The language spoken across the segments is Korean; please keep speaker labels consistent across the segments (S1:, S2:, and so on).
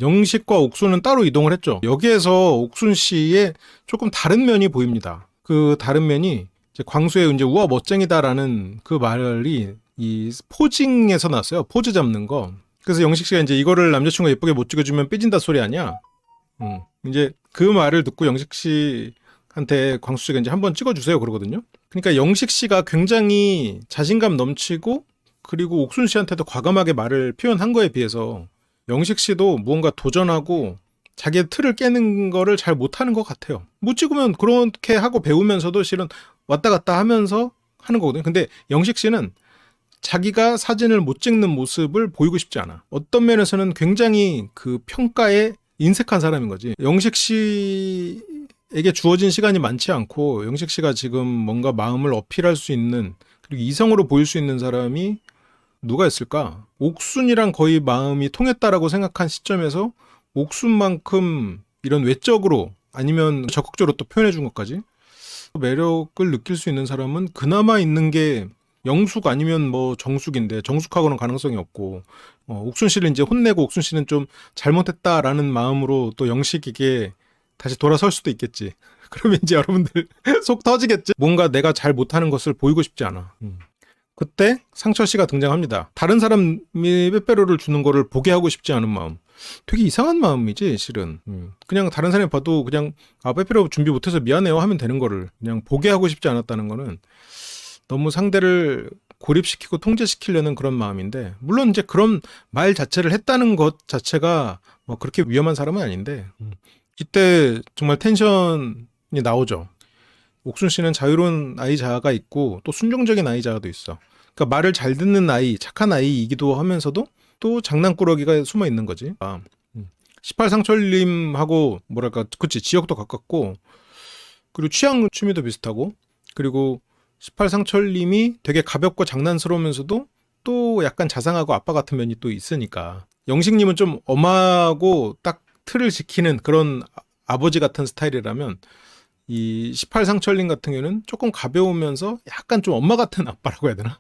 S1: 영식과 옥순은 따로 이동을 했죠. 여기에서 옥순 씨의 조금 다른 면이 보입니다. 그 다른 면이 이제 광수의 이제 우와 멋쟁이다라는 그 말이 이 포징에서 났어요. 포즈 잡는 거. 그래서 영식 씨가 이제 이거를 남자친구가 예쁘게 못 찍어주면 삐진다 소리 아니야? 이제 그 말을 듣고 영식 씨한테 광수 씨가 이제 한번 찍어주세요 그러거든요. 그러니까 영식 씨가 굉장히 자신감 넘치고 그리고 옥순 씨한테도 과감하게 말을 표현한 거에 비해서 영식 씨도 무언가 도전하고 자기의 틀을 깨는 거를 잘 못하는 것 같아요. 못 찍으면 그렇게 하고 배우면서도 실은 왔다 갔다 하면서 하는 거거든요. 근데 영식 씨는 자기가 사진을 못 찍는 모습을 보이고 싶지 않아. 어떤 면에서는 굉장히 그 평가에 인색한 사람인 거지. 영식 씨에게 주어진 시간이 많지 않고 영식 씨가 지금 뭔가 마음을 어필할 수 있는 그리고 이성으로 보일 수 있는 사람이 누가 있을까? 옥순이랑 거의 마음이 통했다라고 생각한 시점에서 옥순만큼 이런 외적으로 아니면 적극적으로 또 표현해 준 것까지 매력을 느낄 수 있는 사람은 그나마 있는 게 영숙 아니면 뭐 정숙인데 정숙하고는 가능성이 없고 옥순 씨를 이제 혼내고 옥순 씨는 좀 잘못했다라는 마음으로 또 영식에게 다시 돌아설 수도 있겠지. 그러면 이제 여러분들 속 터지겠지. 뭔가 내가 잘 못하는 것을 보이고 싶지 않아. 그때 상철 씨가 등장합니다. 다른 사람이 빼빼로를 주는 거를 보게 하고 싶지 않은 마음. 되게 이상한 마음이지 실은. 그냥 다른 사람이 봐도 그냥 빼빼로 준비 못해서 미안해요 하면 되는 거를 그냥 보게 하고 싶지 않았다는 거는 너무 상대를 고립시키고 통제시키려는 그런 마음인데 물론 이제 그런 말 자체를 했다는 것 자체가 뭐 그렇게 위험한 사람은 아닌데 이때 정말 텐션이 나오죠. 옥순 씨는 자유로운 아이 자아가 있고 또 순종적인 아이 자아도 있어. 그러니까 말을 잘 듣는 아이, 착한 아이이기도 하면서도 또 장난꾸러기가 숨어 있는 거지. 18상철님하고 뭐랄까 그치 지역도 가깝고 그리고 취향 취미도 비슷하고 그리고 18상철님이 되게 가볍고 장난스러우면서도 또 약간 자상하고 아빠 같은 면이 또 있으니까 영식님은 좀 엄하고 딱 틀을 지키는 그런 아버지 같은 스타일이라면 이 18상철님 같은 경우는 조금 가벼우면서 약간 좀 엄마 같은 아빠라고 해야 되나?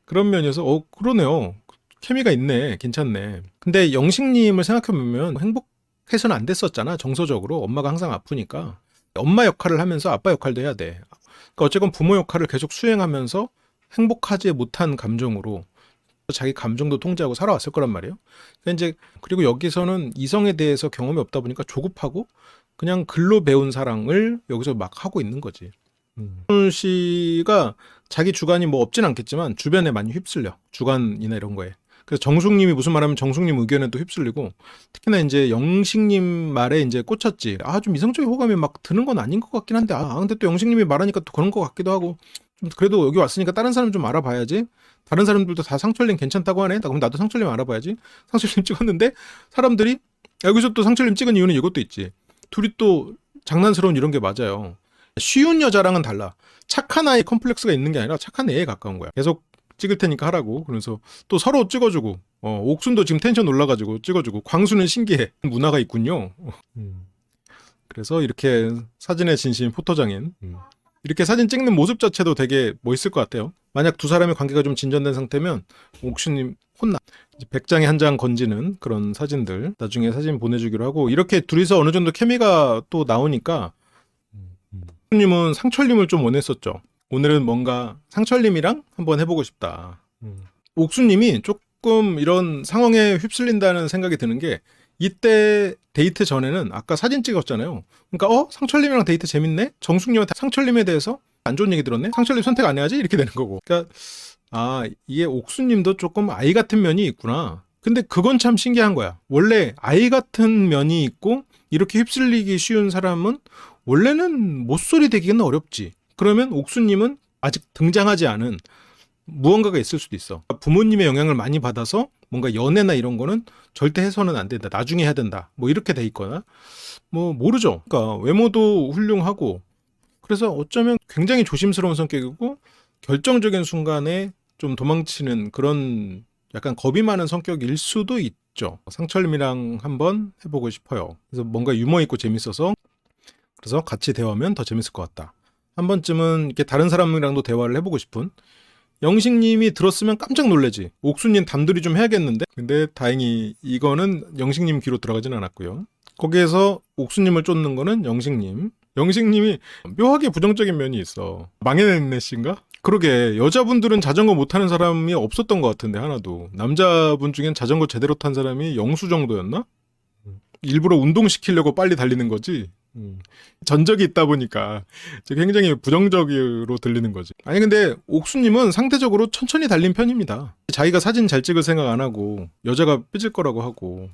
S1: 그런 면에서 그러네요. 케미가 있네. 괜찮네. 근데 영식님을 생각해보면 행복해서는 안 됐었잖아. 정서적으로. 엄마가 항상 아프니까. 엄마 역할을 하면서 아빠 역할도 해야 돼. 그러니까 어쨌건 부모 역할을 계속 수행하면서 행복하지 못한 감정으로 자기 감정도 통제하고 살아왔을 거란 말이에요. 그러니까 이제 그리고 여기서는 이성에 대해서 경험이 없다 보니까 조급하고 그냥 글로 배운 사랑을 여기서 막 하고 있는 거지. 옥순 씨가 자기 주관이 뭐 없진 않겠지만 주변에 많이 휩쓸려. 주관이나 이런 거에. 그래서 정숙님이 무슨 말하면 정숙님 의견에 또 휩쓸리고 특히나 이제 영식님 말에 이제 꽂혔지. 좀 이성적인 호감이 막 드는 건 아닌 것 같긴 한데 근데 또 영식님이 말하니까 또 그런 것 같기도 하고 좀 그래도 여기 왔으니까 다른 사람 좀 알아봐야지. 다른 사람들도 다 상철님 괜찮다고 하네. 그럼 나도 상철님 알아봐야지. 상철님 찍었는데 사람들이 여기서 또 상철님 찍은 이유는 이것도 있지. 둘이 또 장난스러운 이런 게 맞아요. 쉬운 여자랑은 달라. 착한 아이 컴플렉스가 있는 게 아니라 착한 애에 가까운 거야. 계속 찍을 테니까 하라고. 그래서 또 서로 찍어주고 옥순도 지금 텐션 올라가지고 찍어주고 광수는 신기해. 문화가 있군요. 그래서 이렇게 사진의 진심 포토장인 이렇게 사진 찍는 모습 자체도 되게 멋있을 것 같아요. 만약 두 사람의 관계가 좀 진전된 상태면 옥순님 혼나. 100장에 한 장 건지는 그런 사진들 나중에 사진 보내주기로 하고 이렇게 둘이서 어느 정도 케미가 또 나오니까 옥순님은 상철님을 좀 원했었죠. 오늘은 뭔가 상철님이랑 한번 해보고 싶다. 옥순님이 조금 이런 상황에 휩쓸린다는 생각이 드는 게 이때 데이트 전에는 아까 사진 찍었잖아요. 그러니까 상철님이랑 데이트 재밌네? 정숙님한테 상철님에 대해서 안 좋은 얘기 들었네? 상철님 선택 안 해야지? 이렇게 되는 거고. 그러니까 이게 옥순님도 조금 아이 같은 면이 있구나. 근데 그건 참 신기한 거야. 원래 아이 같은 면이 있고 이렇게 휩쓸리기 쉬운 사람은 원래는 모쏠이 되기는 어렵지. 그러면 옥순님은 아직 등장하지 않은 무언가가 있을 수도 있어. 부모님의 영향을 많이 받아서 뭔가 연애나 이런 거는 절대 해서는 안 된다. 나중에 해야 된다. 뭐 이렇게 돼 있거나 뭐 모르죠. 그러니까 외모도 훌륭하고 그래서 어쩌면 굉장히 조심스러운 성격이고 결정적인 순간에 좀 도망치는 그런 약간 겁이 많은 성격일 수도 있죠. 상철님이랑 한번 해보고 싶어요. 그래서 뭔가 유머 있고 재밌어서 그래서 같이 대화하면 더 재밌을 것 같다. 한 번쯤은 이렇게 다른 사람이랑도 대화를 해보고 싶은 영식님이 들었으면 깜짝 놀래지. 옥수님 단둘이 좀 해야겠는데? 근데 다행히 이거는 영식님 귀로 들어가진 않았고요. 거기에서 옥수님을 쫓는 거는 영식님. 영식님이 묘하게 부정적인 면이 있어. 망해냈네 씨인가? 그러게 여자분들은 자전거 못타는 사람이 없었던 것 같은데 하나도. 남자분 중엔 자전거 제대로 탄 사람이 영수 정도였나? 일부러 운동시키려고 빨리 달리는 거지. 전적이 있다 보니까 굉장히 부정적으로 들리는 거지. 아니 근데 옥수님은 상대적으로 천천히 달린 편입니다. 자기가 사진 잘 찍을 생각 안 하고 여자가 삐질 거라고 하고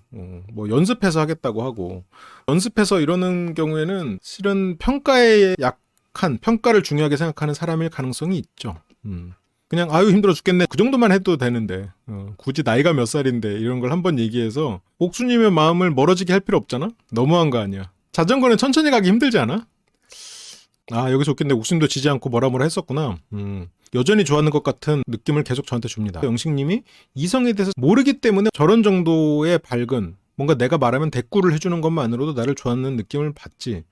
S1: 뭐 연습해서 하겠다고 하고 연습해서 이러는 경우에는 실은 평가에 약한 평가를 중요하게 생각하는 사람일 가능성이 있죠. 그냥 아유 힘들어 죽겠네 그 정도만 해도 되는데 굳이 나이가 몇 살인데 이런 걸 한번 얘기해서 옥수님의 마음을 멀어지게 할 필요 없잖아? 너무한 거 아니야. 자전거는 천천히 가기 힘들지 않아? 아 여기서 웃긴데 옥수님도 지지 않고 뭐라 했었구나. 여전히 좋아하는 것 같은 느낌을 계속 저한테 줍니다. 영식님이 이성에 대해서 모르기 때문에 저런 정도의 밝은 뭔가 내가 말하면 대꾸를 해주는 것만으로도 나를 좋아하는 느낌을 받지.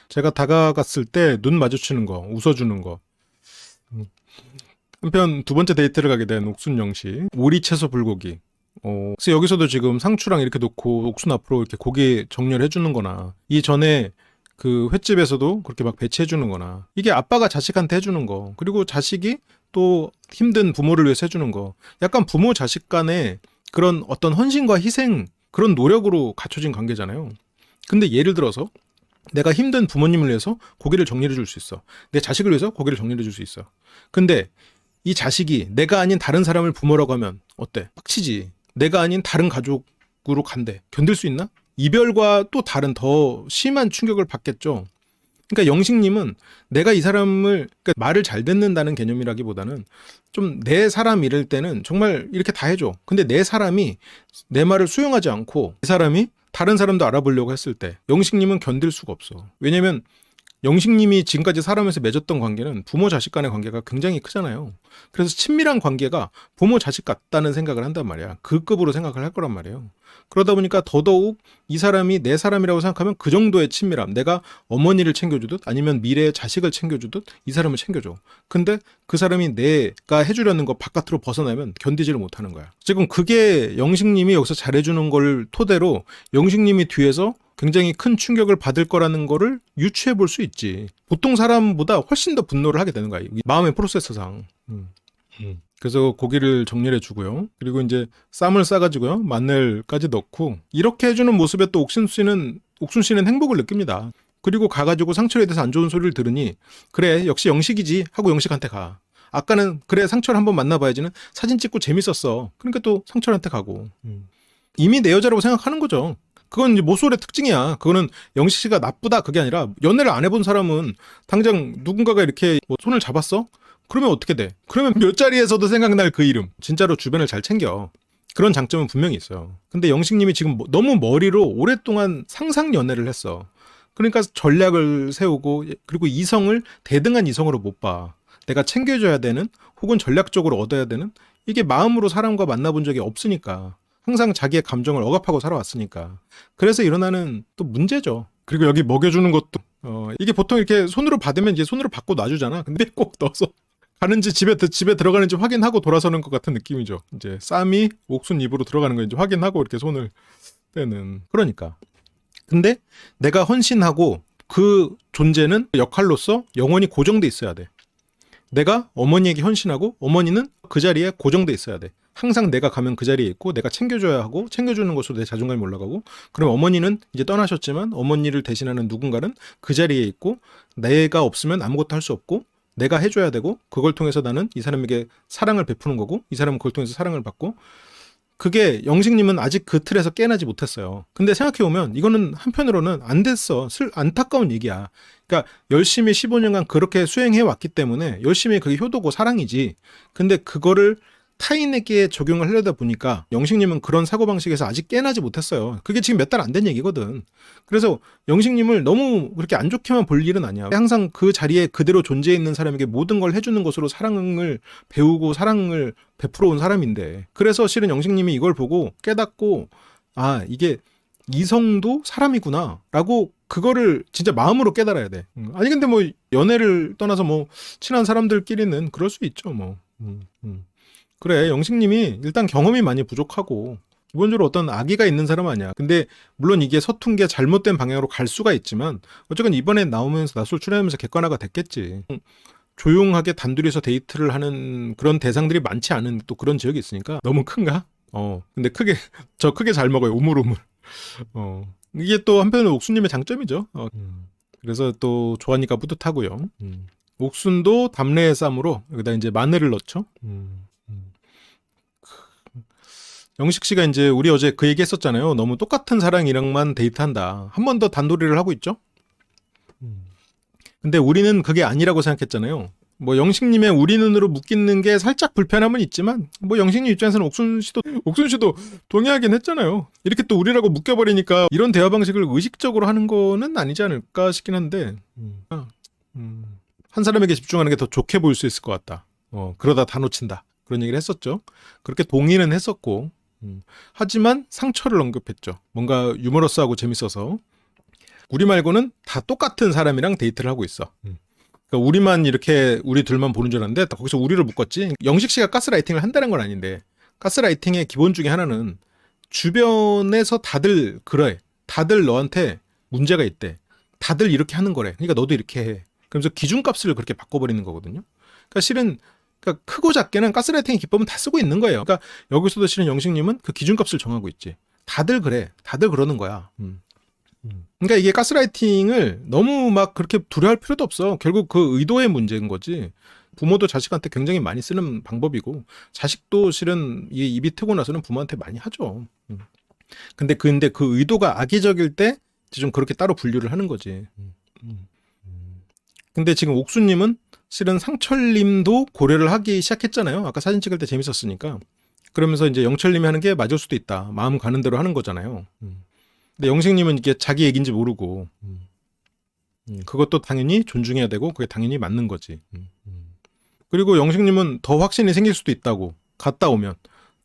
S1: 제가 다가갔을 때 눈 마주치는 거 웃어주는 거. 한편 두 번째 데이트를 가게 된 옥순 영식 오리 채소 불고기. 그래서 여기서도 지금 상추랑 이렇게 놓고 옥순 앞으로 이렇게 고기 정렬 해주는 거나 이전에 그 횟집에서도 그렇게 막 배치해주는 거나 이게 아빠가 자식한테 해주는 거 그리고 자식이 또 힘든 부모를 위해서 해주는 거 약간 부모 자식 간의 그런 어떤 헌신과 희생 그런 노력으로 갖춰진 관계잖아요. 근데 예를 들어서 내가 힘든 부모님을 위해서 고기를 정리해 줄 수 있어. 내 자식을 위해서 고기를 정리해 줄 수 있어. 근데 이 자식이 내가 아닌 다른 사람을 부모라고 하면 어때? 빡치지. 내가 아닌 다른 가족으로 간대. 견딜 수 있나? 이별과 또 다른 더 심한 충격을 받겠죠. 그러니까 영식님은 내가 이 사람을 그러니까 말을 잘 듣는다는 개념이라기보다는 좀 내 사람 이럴 때는 정말 이렇게 다 해줘. 근데 내 사람이 내 말을 수용하지 않고 이 사람이 다른 사람도 알아보려고 했을 때 영식님은 견딜 수가 없어. 왜냐면 영식님이 지금까지 살아오면서 맺었던 관계는 부모 자식 간의 관계가 굉장히 크잖아요. 그래서 친밀한 관계가 부모 자식 같다는 생각을 한단 말이야. 그 급으로 생각을 할 거란 말이에요. 그러다 보니까 더더욱 이 사람이 내 사람이라고 생각하면 그 정도의 친밀함, 내가 어머니를 챙겨주듯 아니면 미래의 자식을 챙겨주듯 이 사람을 챙겨줘. 근데 그 사람이 내가 해주려는 거 바깥으로 벗어나면 견디지를 못하는 거야. 지금 그게 영식님이 여기서 잘해주는 걸 토대로 영식님이 뒤에서 굉장히 큰 충격을 받을 거라는 거를 유추해 볼 수 있지. 보통 사람보다 훨씬 더 분노를 하게 되는 거야. 마음의 프로세서상. 그래서 고기를 정렬해 주고요. 그리고 이제 쌈을 싸가지고요. 마늘까지 넣고 이렇게 해주는 모습에 또 옥순 씨는 행복을 느낍니다. 그리고 가가지고 상철에 대해서 안 좋은 소리를 들으니 그래 역시 영식이지 하고 영식한테 가. 아까는 그래 상철 한번 만나봐야지는 사진 찍고 재밌었어. 그러니까 또 상철한테 가고. 이미 내 여자라고 생각하는 거죠. 그건 이제 모쏠의 특징이야. 그거는 영식 씨가 나쁘다 그게 아니라 연애를 안 해본 사람은 당장 누군가가 이렇게 뭐 손을 잡았어? 그러면 어떻게 돼? 그러면 몇 자리에서도 생각날 그 이름. 진짜로 주변을 잘 챙겨. 그런 장점은 분명히 있어요. 근데 영식님이 지금 너무 머리로 오랫동안 상상 연애를 했어. 그러니까 전략을 세우고 그리고 이성을 대등한 이성으로 못 봐. 내가 챙겨줘야 되는 혹은 전략적으로 얻어야 되는 이게 마음으로 사람과 만나본 적이 없으니까. 항상 자기의 감정을 억압하고 살아왔으니까. 그래서 일어나는 또 문제죠. 그리고 여기 먹여주는 것도 이게 보통 이렇게 손으로 받으면 이제 손으로 받고 놔주잖아. 근데 꼭 넣어서 가는지 집에 들어가는지 확인하고 돌아서는 것 같은 느낌이죠. 이제 쌈이 옥순 입으로 들어가는 거 이제 확인하고 이렇게 손을 떼는. 그러니까. 근데 내가 헌신하고 그 존재는 역할로서 영원히 고정돼 있어야 돼. 내가 어머니에게 헌신하고 어머니는 그 자리에 고정돼 있어야 돼. 항상 내가 가면 그 자리에 있고 내가 챙겨줘야 하고 챙겨주는 것으로 내 자존감이 올라가고 그럼 어머니는 이제 떠나셨지만 어머니를 대신하는 누군가는 그 자리에 있고 내가 없으면 아무것도 할 수 없고 내가 해줘야 되고 그걸 통해서 나는 이 사람에게 사랑을 베푸는 거고 이 사람은 그걸 통해서 사랑을 받고 그게 영식님은 아직 그 틀에서 깨어나지 못했어요. 근데 생각해보면 이거는 한편으로는 안 됐어. 안타까운 얘기야. 그러니까 열심히 15년간 그렇게 수행해 왔기 때문에 열심히 그게 효도고 사랑이지. 근데 그거를 타인에게 적용을 하려다 보니까 영식님은 그런 사고방식에서 아직 깨어나지 못했어요. 그게 지금 몇 달 안 된 얘기거든. 그래서 영식님을 너무 그렇게 안 좋게만 볼 일은 아니야. 항상 그 자리에 그대로 존재해 있는 사람에게 모든 걸 해주는 것으로 사랑을 배우고 사랑을 베풀어 온 사람인데 그래서 실은 영식님이 이걸 보고 깨닫고 아 이게 이성도 사람이구나 라고 그거를 진짜 마음으로 깨달아야 돼. 아니 근데 뭐 연애를 떠나서 뭐 친한 사람들끼리는 그럴 수 있죠. 뭐 그래, 영식님이 일단 경험이 많이 부족하고 기본적으로 어떤 악의가 있는 사람 아니야. 근데 물론 이게 서툰 게 잘못된 방향으로 갈 수가 있지만 어쨌건 이번에 나오면서 낯설 출연하면서 객관화가 됐겠지. 조용하게 단둘이서 데이트를 하는 그런 대상들이 많지 않은 또 그런 지역이 있으니까 너무 큰가? 근데 크게 잘 먹어요. 우물우물. 이게 또 한편으로 옥순님의 장점이죠. 그래서 또 좋아하니까 뿌듯하고요. 옥순도 담례의 쌈으로 여기다 이제 마늘을 넣죠. 영식 씨가 이제 우리 어제 그 얘기 했었잖아요. 너무 똑같은 사람이랑만 데이트한다. 한 번 더 단도리를 하고 있죠. 근데 우리는 그게 아니라고 생각했잖아요. 뭐 영식님의 우리 눈으로 묶이는 게 살짝 불편함은 있지만 뭐 영식님 입장에서는 옥순 씨도 동의하긴 했잖아요. 이렇게 또 우리라고 묶여버리니까 이런 대화 방식을 의식적으로 하는 거는 아니지 않을까 싶긴 한데 한 사람에게 집중하는 게 더 좋게 보일 수 있을 것 같다. 그러다 다 놓친다. 그런 얘기를 했었죠. 그렇게 동의는 했었고 하지만 상처를 언급했죠. 뭔가 유머러스하고 재밌어서 우리 말고는 다 똑같은 사람이랑 데이트를 하고 있어. 그러니까 우리만 이렇게 우리 둘만 보는 줄 알았는데 거기서 우리를 묶었지. 영식 씨가 가스라이팅을 한다는 건 아닌데 가스라이팅의 기본 중에 하나는 주변에서 다들 그래. 다들 너한테 문제가 있대. 다들 이렇게 하는 거래. 그러니까 너도 이렇게 해. 그러면서 기준값을 그렇게 바꿔버리는 거거든요. 그러니까 실은 크고 작게는 가스라이팅의 기법은 다 쓰고 있는 거예요. 그러니까 여기서도 실은 영식님은 그 기준값을 정하고 있지. 다들 그래. 다들 그러는 거야. 그러니까 이게 가스라이팅을 너무 막 그렇게 두려워할 필요도 없어. 결국 그 의도의 문제인 거지. 부모도 자식한테 굉장히 많이 쓰는 방법이고 자식도 실은 이 입이 트고 나서는 부모한테 많이 하죠. 근데 그 의도가 악의적일 때 좀 그렇게 따로 분류를 하는 거지. 근데 지금 옥수님은 실은 상철님도 고려를 하기 시작했잖아요. 아까 사진 찍을 때 재밌었으니까. 그러면서 이제 영철님이 하는 게 맞을 수도 있다. 마음 가는 대로 하는 거잖아요. 근데 영식님은 이게 자기 얘기인지 모르고 그것도 당연히 존중해야 되고 그게 당연히 맞는 거지. 그리고 영식님은 더 확신이 생길 수도 있다고. 갔다 오면.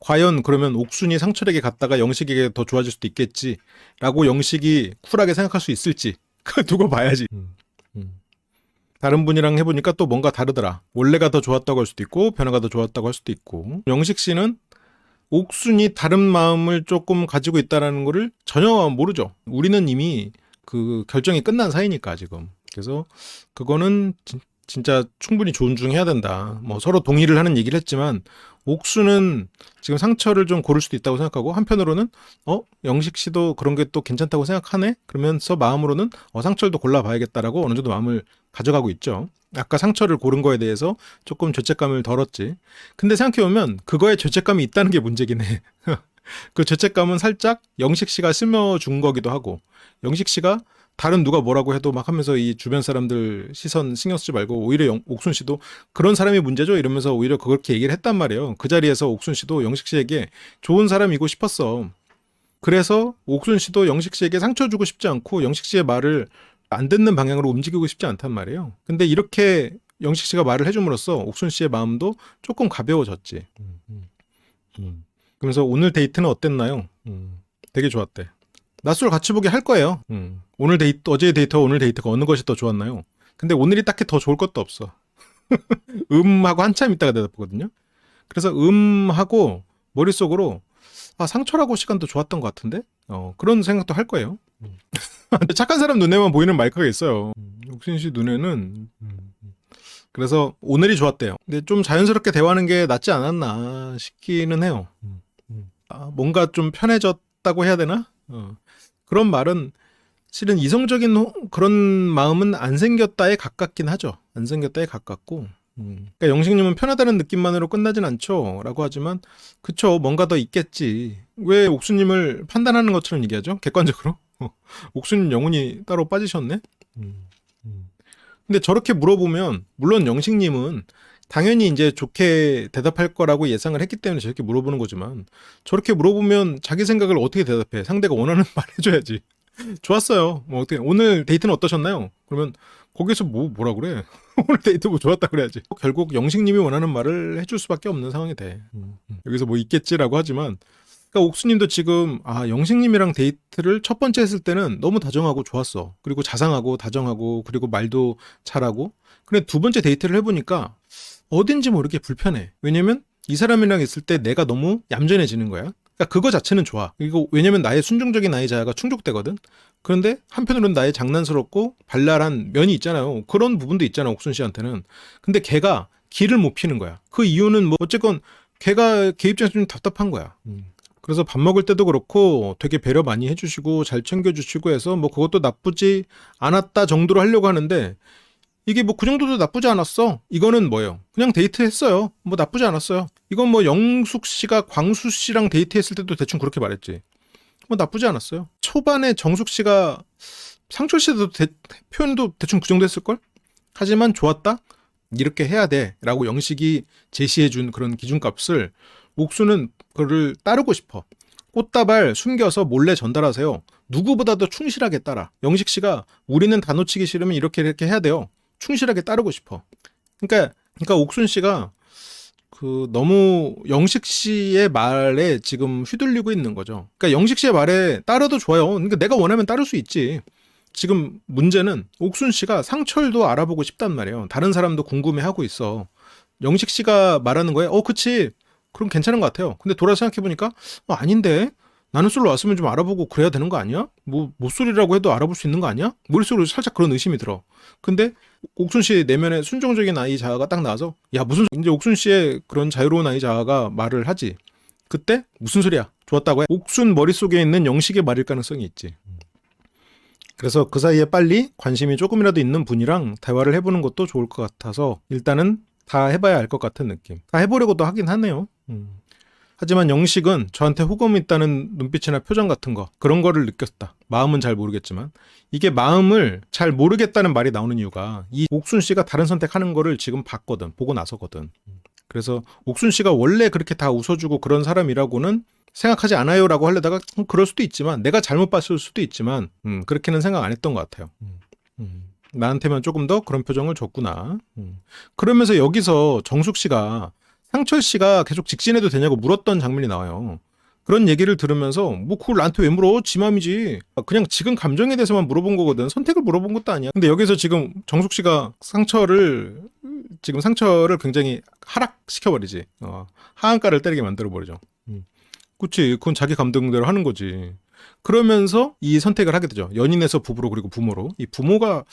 S1: 과연 그러면 옥순이 상철에게 갔다가 영식에게 더 좋아질 수도 있겠지라고 영식이 쿨하게 생각할 수 있을지 그거 두고 봐야지. 다른 분이랑 해보니까 또 뭔가 다르더라. 원래가 더 좋았다고 할 수도 있고 변화가 더 좋았다고 할 수도 있고. 영식 씨는 옥순이 다른 마음을 조금 가지고 있다는 거를 전혀 모르죠. 우리는 이미 그 결정이 끝난 사이니까 지금. 그래서 그거는 진짜 충분히 존중해야 된다. 뭐 서로 동의를 하는 얘기를 했지만 옥수는 지금 상처를 좀 고를 수도 있다고 생각하고 한편으로는 영식 씨도 그런 게 또 괜찮다고 생각하네? 그러면서 마음으로는 상철도 골라봐야겠다라고 어느 정도 마음을 가져가고 있죠. 아까 상처를 고른 거에 대해서 조금 죄책감을 덜었지. 근데 생각해보면 그거에 죄책감이 있다는 게 문제긴 해. 그 죄책감은 살짝 영식 씨가 심어준 거기도 하고 영식 씨가 다른 누가 뭐라고 해도 막 하면서 이 주변 사람들 시선 신경 쓰지 말고 오히려 옥순 씨도 그런 사람이 문제죠 이러면서 오히려 그렇게 얘기를 했단 말이에요. 그 자리에서 옥순 씨도 영식 씨에게 좋은 사람이고 싶었어. 그래서 옥순 씨도 영식 씨에게 상처 주고 싶지 않고 영식 씨의 말을 안 듣는 방향으로 움직이고 싶지 않단 말이에요. 근데 이렇게 영식 씨가 말을 해줌으로써 옥순 씨의 마음도 조금 가벼워졌지. 그러면서 오늘 데이트는 어땠나요? 되게 좋았대. 낮술 같이 보기 할 거예요. 어제 데이트와 오늘 데이트가 어느 것이 더 좋았나요? 근데 오늘이 딱히 더 좋을 것도 없어. 하고 한참 있다가 대답하거든요. 그래서 하고 머릿속으로 상철하고 시간도 좋았던 것 같은데? 그런 생각도 할 거예요. 착한 사람 눈에만 보이는 마이크가 있어요. 옥신 씨 눈에는 그래서 오늘이 좋았대요. 근데 좀 자연스럽게 대화하는 게 낫지 않았나 싶기는 해요. 뭔가 좀 편해졌다고 해야 되나? 그런 말은 실은 이성적인 그런 마음은 안 생겼다에 가깝긴 하죠. 안 생겼다에 가깝고 그러니까 영식님은 편하다는 느낌만으로 끝나진 않죠 라고 하지만 그쵸 뭔가 더 있겠지. 왜 옥수님을 판단하는 것처럼 얘기하죠? 객관적으로 옥수님 영혼이 따로 빠지셨네. 근데 저렇게 물어보면 물론 영식님은 당연히 이제 좋게 대답할 거라고 예상을 했기 때문에 저렇게 물어보는 거지만 저렇게 물어보면 자기 생각을 어떻게 대답해? 상대가 원하는 말 해줘야지. 좋았어요. 뭐 어떻게 오늘 데이트는 어떠셨나요? 그러면 거기서 뭐라 그래? 오늘 데이트 뭐 좋았다 그래야지. 결국 영식님이 원하는 말을 해줄 수밖에 없는 상황이 돼. 여기서 뭐 있겠지라고 하지만 그러니까 옥수님도 지금 영식님이랑 데이트를 첫 번째 했을 때는 너무 다정하고 좋았어. 그리고 자상하고 다정하고 그리고 말도 잘하고 근데 두 번째 데이트를 해보니까 어딘지 모르게 불편해. 왜냐면 이 사람이랑 있을 때 내가 너무 얌전해지는 거야. 그러니까 그거 자체는 좋아. 이거 왜냐면 나의 순종적인 나의 자아가 충족되거든. 그런데 한편으로는 나의 장난스럽고 발랄한 면이 있잖아요. 그런 부분도 있잖아, 옥순 씨한테는. 근데 걔가 기를 못 피는 거야. 그 이유는 뭐 어쨌건 걔가 걔 입장에서 좀 답답한 거야. 그래서 밥 먹을 때도 그렇고 되게 배려 많이 해주시고 잘 챙겨주시고 해서 뭐 그것도 나쁘지 않았다 정도로 하려고 하는데 이게 뭐 그 정도도 나쁘지 않았어. 이거는 뭐예요? 그냥 데이트했어요. 뭐 나쁘지 않았어요. 이건 뭐 영숙 씨가 광수 씨랑 데이트했을 때도 대충 그렇게 말했지. 뭐 나쁘지 않았어요. 초반에 정숙 씨가 상철 씨도 표현도 대충 그 정도 했을걸? 하지만 좋았다? 이렇게 해야 돼 라고 영식이 제시해준 그런 기준값을 옥수는 그거를 따르고 싶어. 꽃다발 숨겨서 몰래 전달하세요. 누구보다도 충실하게 따라. 영식 씨가 우리는 다 놓치기 싫으면 이렇게 해야 돼요. 충실하게 따르고 싶어. 그러니까 옥순 씨가 그 너무 영식 씨의 말에 지금 휘둘리고 있는 거죠. 그러니까 영식 씨의 말에 따라도 좋아요. 그러니까 내가 원하면 따를 수 있지. 지금 문제는 옥순 씨가 상철도 알아보고 싶단 말이에요. 다른 사람도 궁금해하고 있어. 영식 씨가 말하는 거에 그치. 그럼 괜찮은 것 같아요. 근데 돌아 생각해보니까 아닌데 나는 솔로 왔으면 좀 알아보고 그래야 되는 거 아니야? 뭐 못소리라고 해도 알아볼 수 있는 거 아니야? 머릿속으로 살짝 그런 의심이 들어. 근데 옥순 씨 내면에 순종적인 아이 자아가 딱 나와서 야 무슨 이제 옥순 씨의 그런 자유로운 아이 자아가 말을 하지. 그때 무슨 소리야? 좋았다고 해? 옥순 머릿속에 있는 영식의 말일 가능성이 있지. 그래서 그 사이에 빨리 관심이 조금이라도 있는 분이랑 대화를 해보는 것도 좋을 것 같아서 일단은 다 해봐야 알 것 같은 느낌. 다 해보려고도 하긴 하네요. 하지만 영식은 저한테 호감이 있다는 눈빛이나 표정 같은 거 그런 거를 느꼈다. 마음은 잘 모르겠지만 이게 마음을 잘 모르겠다는 말이 나오는 이유가 이 옥순 씨가 다른 선택하는 거를 지금 봤거든. 보고 나서거든. 그래서 옥순 씨가 원래 그렇게 다 웃어주고 그런 사람이라고는 생각하지 않아요라고 하려다가 그럴 수도 있지만 내가 잘못 봤을 수도 있지만 그렇게는 생각 안 했던 것 같아요. 나한테만 조금 더 그런 표정을 줬구나. 그러면서 여기서 정숙 씨가 상철 씨가 계속 직진해도 되냐고 물었던 장면이 나와요. 그런 얘기를 들으면서 뭐 그걸 나한테 왜 물어? 지 맘이지. 그냥 지금 감정에 대해서만 물어본 거거든. 선택을 물어본 것도 아니야. 근데 여기서 지금 정숙 씨가 상철을 굉장히 하락시켜버리지. 하한가를 때리게 만들어버리죠. 그치. 그건 자기 감정대로 하는 거지. 그러면서 이 선택을 하게 되죠. 연인에서 부부로 그리고 부모로. 이 부모가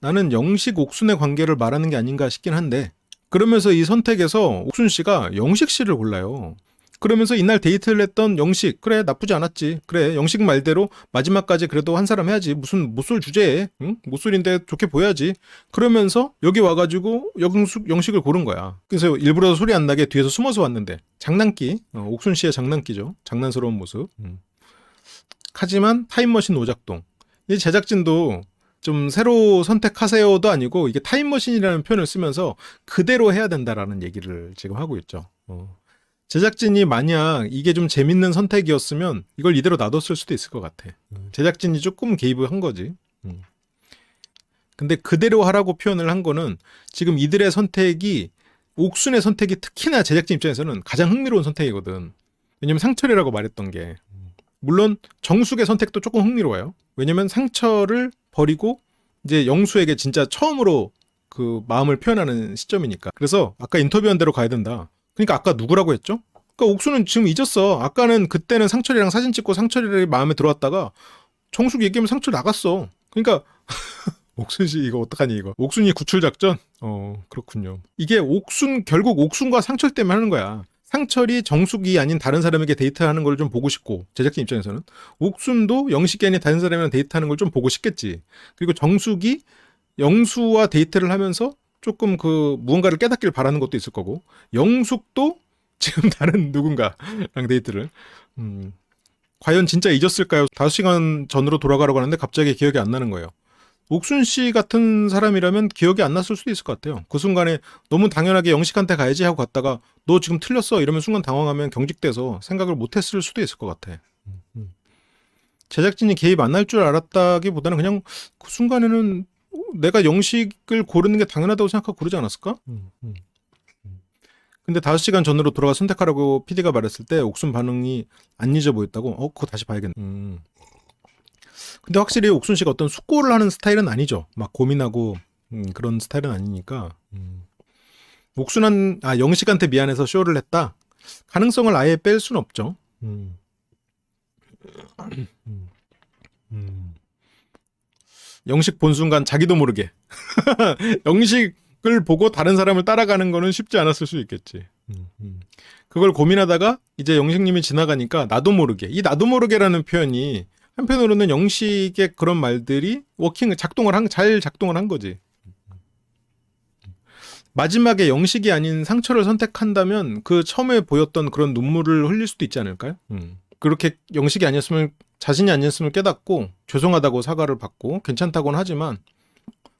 S1: 나는 영식 옥순의 관계를 말하는 게 아닌가 싶긴 한데 그러면서 이 선택에서 옥순 씨가 영식 씨를 골라요. 그러면서 이날 데이트를 했던 영식, 그래 나쁘지 않았지. 그래 영식 말대로 마지막까지 그래도 한 사람 해야지. 무슨 못쏠 주제에, 응? 못쏠인데 좋게 보여야지. 그러면서 여기 와가지고 영식을 고른 거야. 그래서 일부러 소리 안 나게 뒤에서 숨어서 왔는데 장난기, 옥순 씨의 장난기죠. 장난스러운 모습. 하지만 타임머신 오작동. 이 제작진도 좀 새로 선택하세요도 아니고 이게 타임머신이라는 표현을 쓰면서 그대로 해야 된다라는 얘기를 지금 하고 있죠. 제작진이 만약 이게 좀 재밌는 선택이었으면 이걸 이대로 놔뒀을 수도 있을 것 같아. 제작진이 조금 개입을 한 거지. 근데 그대로 하라고 표현을 한 거는 지금 이들의 선택이 옥순의 선택이 특히나 제작진 입장에서는 가장 흥미로운 선택이거든. 왜냐면 상철이라고 말했던 게 물론 정숙의 선택도 조금 흥미로워요. 왜냐면 상철을 버리고 이제 영수에게 진짜 처음으로 그 마음을 표현하는 시점이니까. 그래서 아까 인터뷰한 대로 가야 된다. 그러니까 아까 누구라고 했죠? 그러니까 옥수는 지금 잊었어. 아까는 그때는 상철이랑 사진 찍고 상철이 마음에 들어왔다가 정숙 얘기하면 상철 나갔어. 그러니까 옥순 씨 이거 어떡하니 이거. 옥순이 구출 작전? 그렇군요. 이게 결국 옥순과 상철 때문에 하는 거야. 상철이 정숙이 아닌 다른 사람에게 데이트하는 걸 좀 보고 싶고 제작진 입장에서는 옥순도 영식이 아닌 다른 사람이랑 데이트하는 걸 좀 보고 싶겠지. 그리고 정숙이 영수와 데이트를 하면서 조금 그 무언가를 깨닫길 바라는 것도 있을 거고 영숙도 지금 다른 누군가랑 데이트를 과연 진짜 잊었을까요? 5시간 전으로 돌아가라고 하는데 갑자기 기억이 안 나는 거예요. 옥순 씨 같은 사람이라면 기억이 안 났을 수도 있을 것 같아요. 그 순간에 너무 당연하게 영식한테 가야지 하고 갔다가 너 지금 틀렸어 이러면 순간 당황하면 경직돼서 생각을 못했을 수도 있을 것 같아. 제작진이 개입 안 할 줄 알았다기보다는 그냥 그 순간에는 내가 영식을 고르는 게 당연하다고 생각하고 고르지 않았을까? 근데 5시간 전으로 돌아가 선택하라고 PD가 말했을 때 옥순 반응이 안 잊어 보였다고? 그거 다시 봐야겠네. 근데 확실히 옥순 씨가 어떤 숙고를 하는 스타일은 아니죠. 막 고민하고 그런 스타일은 아니니까 영식한테 미안해서 쇼를 했다. 가능성을 아예 뺄 수는 없죠. 영식 본 순간 자기도 모르게 영식을 보고 다른 사람을 따라가는 거는 쉽지 않았을 수 있겠지. 그걸 고민하다가 이제 영식님이 지나가니까 나도 모르게, 이 나도 모르게라는 표현이 한편으로는 영식의 그런 말들이 잘 작동을 한 거지. 마지막에 영식이 아닌 상처를 선택한다면 그 처음에 보였던 그런 눈물을 흘릴 수도 있지 않을까요? 그렇게 영식이 아니었으면, 자신이 아니었음을 깨닫고 죄송하다고 사과를 받고 괜찮다고는 하지만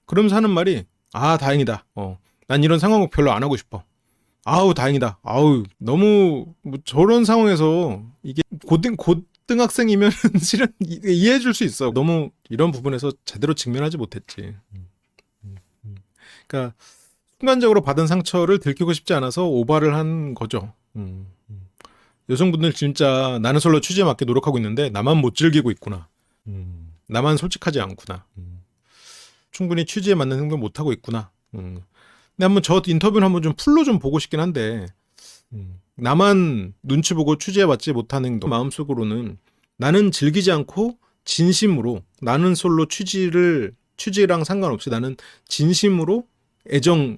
S1: 그러면서 하는 말이 다행이다. 난 이런 상황을 별로 안 하고 싶어. 아우 다행이다. 아우 너무 저런 상황에서 이게 고등학생이면 실은 이해해 줄 수 있어. 너무 이런 부분에서 제대로 직면하지 못했지. 그러니까 순간적으로 받은 상처를 들키고 싶지 않아서 오바를 한 거죠. 여성분들 진짜 나는 솔로 취지에 맞게 노력하고 있는데 나만 못 즐기고 있구나. 나만 솔직하지 않구나. 충분히 취지에 맞는 행동을 못 하고 있구나. 근데 한번 저 인터뷰는 한번 좀 풀로 좀 보고 싶긴 한데 나만 눈치 보고 취지에 맞지 못하는 행동, 마음속으로는 나는 즐기지 않고 진심으로 나는 솔로 취지랑 상관없이 나는 진심으로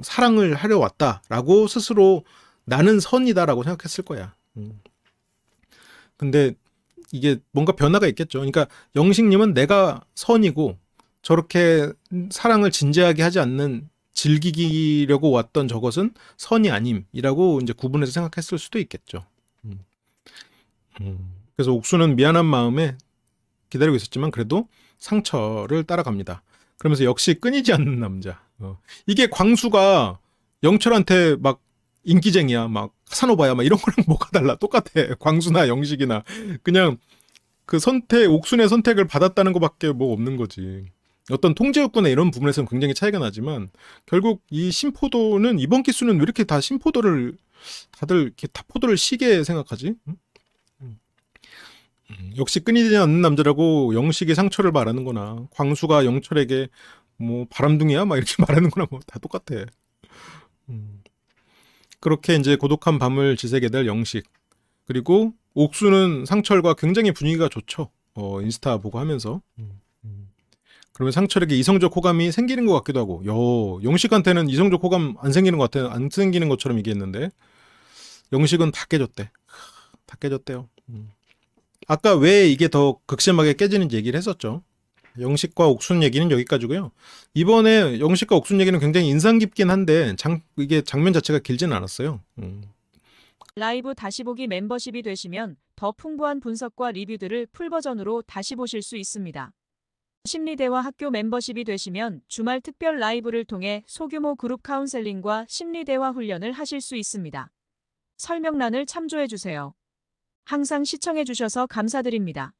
S1: 사랑을 하려 왔다라고 스스로 나는 선이다라고 생각했을 거야. 근데 이게 뭔가 변화가 있겠죠. 그러니까 영식님은 내가 선이고 저렇게 사랑을 진지하게 하지 않는 즐기려고 왔던 저것은 선이 아님이라고 이제 구분해서 생각했을 수도 있겠죠. 그래서 옥수는 미안한 마음에 기다리고 있었지만 그래도 상처를 따라갑니다. 그러면서 역시 끊이지 않는 남자. 이게 광수가 영철한테 막 인기쟁이야, 막 카사노바야, 막 이런 거랑 뭐가 달라? 똑같아. 광수나 영식이나 그냥 그 옥순의 선택을 받았다는 것밖에 뭐 없는 거지. 어떤 통제욕구나 이런 부분에서는 굉장히 차이가 나지만 결국 이 신포도는 이번 기수는 왜 이렇게 다들 이렇게 다 포도를 시게 생각하지? 역시 끊이지 않는 남자라고 영식이 상처를 말하는 거나 광수가 영철에게 뭐 바람둥이야 막 이렇게 말하는 거나 뭐 다 똑같아. 그렇게 이제 고독한 밤을 지새게 될 영식. 그리고 옥수는 상철과 굉장히 분위기가 좋죠. 인스타 보고 하면서. 그러면 상철에게 이성적 호감이 생기는 것 같기도 하고, 영식한테는 이성적 호감 안 생기는 것 같아. 안 생기는 것처럼 얘기했는데, 영식은 다 깨졌대. 다 깨졌대요. 아까 왜 이게 더 극심하게 깨지는지 얘기를 했었죠. 영식과 옥순 얘기는 여기까지고요. 이번에 영식과 옥순 얘기는 굉장히 인상 깊긴 한데 이게 장면 자체가 길지는 않았어요.
S2: 라이브 다시 보기 멤버십이 되시면 더 풍부한 분석과 리뷰들을 풀버전으로 다시 보실 수 있습니다. 심리대화 학교 멤버십이 되시면 주말 특별 라이브를 통해 소규모 그룹 카운셀링과 심리대화 훈련을 하실 수 있습니다. 설명란을 참조해주세요. 항상 시청해주셔서 감사드립니다.